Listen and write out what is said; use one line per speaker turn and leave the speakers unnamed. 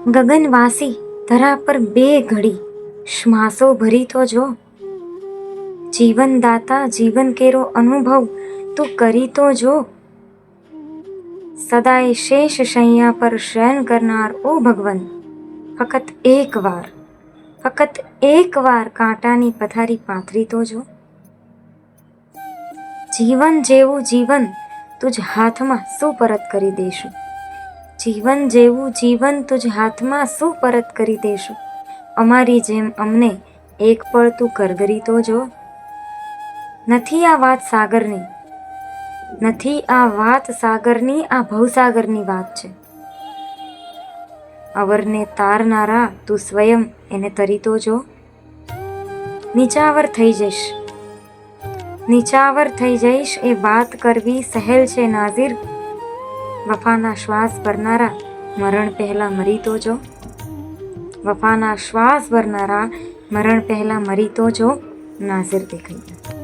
ગગનવાસી ધરા પર બે ઘડી શ્વાસો ભરી તો જો. જીવનદાતા જીવન કેરો અનુભવ તું કરી તો જો. સદાય શેષ શૈયા પર શયન કરનાર ઓ ભગવન, ફક્ત એકવાર કાંટાની પથારી પાથરી તો જો. જીવન જેવું જીવન તુજ હાથમાં શું પરત કરી દેશું. જીવન જેવું જીવન તુજ હાથમાં શું પરત કરી દેશું. અમારી જેમ અમને એક પળ તું કરગરી તો જો. નથી આ વાત સાગરની, નથી આ વાત સાગરની, આ ભવસાગરની વાત છે. અવરને તારનારા તું સ્વયં એને તરી તો જો. નીચાવર થઈ જઈશ એ વાત કરવી સહેલ છે નાઝીર. વફાના શ્વાસ ભરનારા મરણ પહેલા મરી તો જો. વફાના શ્વાસ ભરનારા મરણ પહેલા મરી તો જો. નાઝીર દેખાઈ.